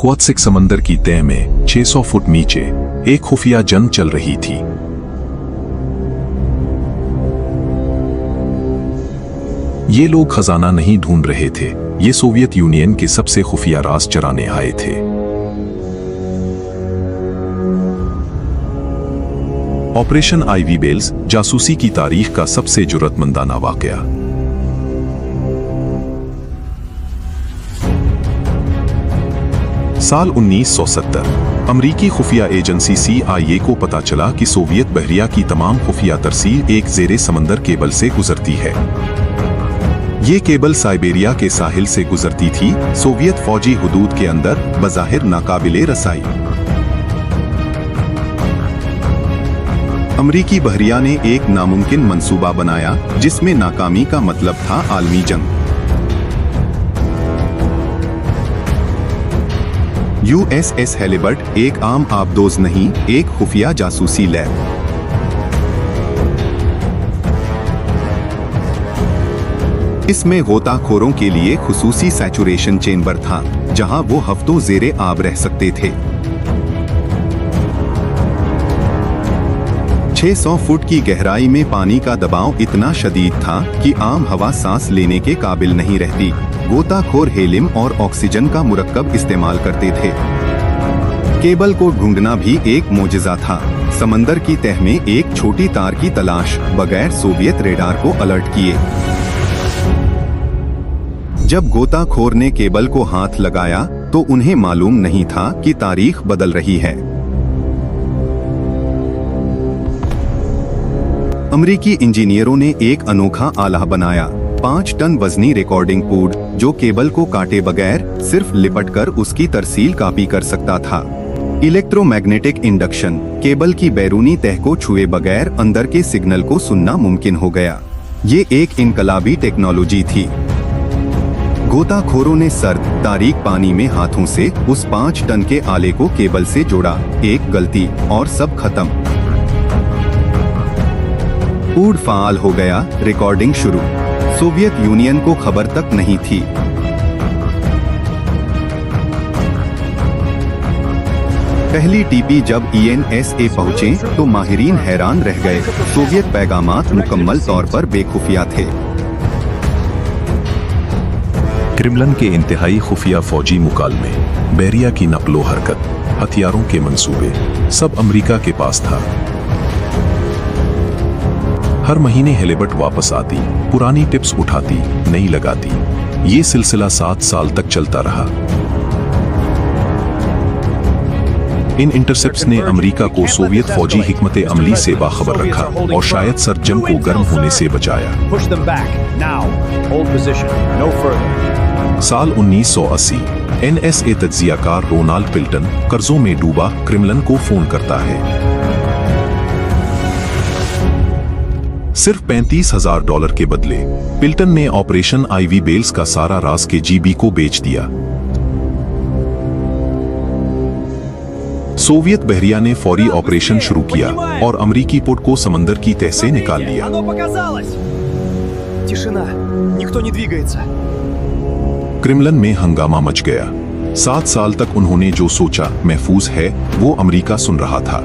Okhotsk समंदर की तह में 600 फुट नीचे एक खुफिया जंग चल रही थी। ये लोग खजाना नहीं ढूंढ रहे थे, ये सोवियत यूनियन के सबसे खुफिया राज चराने आए थे। ऑपरेशन आईवी बेल्स जासूसी की तारीख का सबसे जुर्रतमंदाना वाकया। साल 1970 अमरीकी खुफिया एजेंसी CIA को पता चला कि सोवियत बहरिया की तमाम खुफिया तरसील एक ज़ेरे समंदर केबल से गुजरती है। ये केबल साइबेरिया के साहिल से गुजरती थी, सोवियत फौजी हुदूद के अंदर बज़ाहिर नाकाबिले रसाई। अमरीकी बहरिया ने एक नामुमकिन मंसूबा बनाया जिसमें नाकामी का मतलब था आलमी जंग। USS हेलिबर्ट एक आम आबदोज नहीं, एक खुफिया जासूसी लैब। इसमें गोताखोरों के लिए खुसूसी सैचुरेशन चेंबर था, जहां वो हफ्तों ज़ेरे आब रह सकते थे। 600 फुट की गहराई में पानी का दबाव इतना शदीद था कि आम हवा सांस लेने के काबिल नहीं रहती। गोताखोर हेलियम और ऑक्सीजन का मुरक्कब इस्तेमाल करते थे। केबल को ढूंढना भी एक मोजिज़ा था। समंदर की तह में एक छोटी तार की तलाश, बगैर सोवियत रेडार को अलर्ट किए। जब गोताखोर ने केबल को हाथ लगाया तो उन्हें मालूम नहीं था कि तारीख बदल रही है। अमरीकी इंजीनियरों ने एक अनोखा आला बनाया, 5 टन वजनी रिकॉर्डिंग पूड, जो केबल को काटे बगैर सिर्फ लिपटकर उसकी तरसील कॉपी कर सकता था। इलेक्ट्रोमैग्नेटिक इंडक्शन, केबल की बैरूनी तह को छुए बगैर अंदर के सिग्नल को सुनना मुमकिन हो गया। ये एक इनकलाबी टेक्नोलॉजी थी। गोताखोरों ने सर्द, तारीक पानी में हाथों से उस 5 टन के आले को केबल से जोड़ा। एक गलती और सब खत्म। पूड फाल हो गया, रिकॉर्डिंग शुरू। सोवियत यूनियन को खबर तक नहीं थी। पहली टीपी जब ENSA पहुंचे तो माहिरीन हैरान रह गए। सोवियत पैगामात मुकम्मल तौर पर बेखुफिया थे। क्रेमलिन के इंतहाई खुफिया फौजी मुकालमे, बहरिया की नकलो हरकत, हथियारों के मंसूबे, सब अमेरिका के पास था। हर महीने हेलिबर्ट वापस आती, पुरानी टिप्स उठाती, नई लगाती। ये सिलसिला 7 साल तक चलता रहा। इन इंटरसेप्ट्स ने अमेरिका को सोवियत फौजी हिकमत अमली से बाखबर रखा और शायद सरजम को गर्म होने से बचाया। साल 1980 NSA तज्जियाकार रोनाल्ड पिल्टन कर्जों में डूबा क्रेमलिन को फोन करता है। सिर्फ $35,000 के बदले पिल्टन ने ऑपरेशन आईवी बेल्स का सारा राज KGB को बेच दिया। सोवियत बहरिया ने फौरी ऑपरेशन शुरू किया और अमरीकी पोर्ट को समंदर की तह से निकाल लिया। क्रेमलिन में हंगामा मच गया। 7 साल तक उन्होंने जो सोचा महफूज है, वो अमरीका सुन रहा था।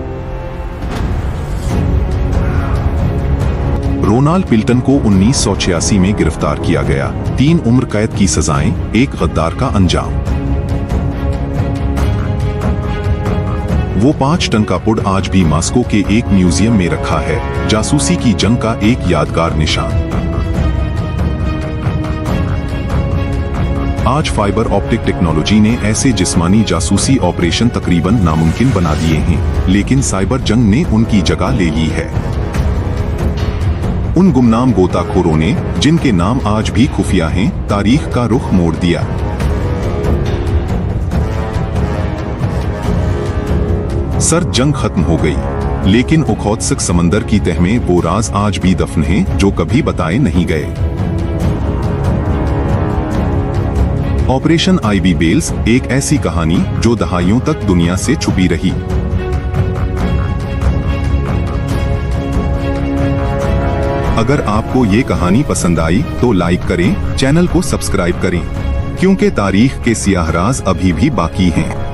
रोनाल्ड पिल्टन को 1986 में गिरफ्तार किया गया। 3 उम्र कैद की सजाएं, एक गद्दार का अंजाम। वो 5 टन का पुड आज भी मॉस्को के एक म्यूजियम में रखा है, जासूसी की जंग का एक यादगार निशान। आज फाइबर ऑप्टिक टेक्नोलॉजी ने ऐसे जिस्मानी जासूसी ऑपरेशन तकरीबन नामुमकिन बना दिए हैं, लेकिन साइबर जंग ने उनकी जगह ले ली है। उन गुमनाम गोताखोरों ने, जिनके नाम आज भी खुफिया हैं, तारीख का रुख मोड़ दिया। सर्द जंग खत्म हो गई, लेकिन ओखोत्स्क समंदर की तह में वो राज आज भी दफन हैं जो कभी बताए नहीं गए। ऑपरेशन आईवी बेल्स एक ऐसी कहानी जो दहाइयों तक दुनिया से छुपी रही। अगर आपको ये कहानी पसंद आई तो लाइक करें, चैनल को सब्सक्राइब करें, क्योंकि तारीख के सियाह राज अभी भी बाकी हैं।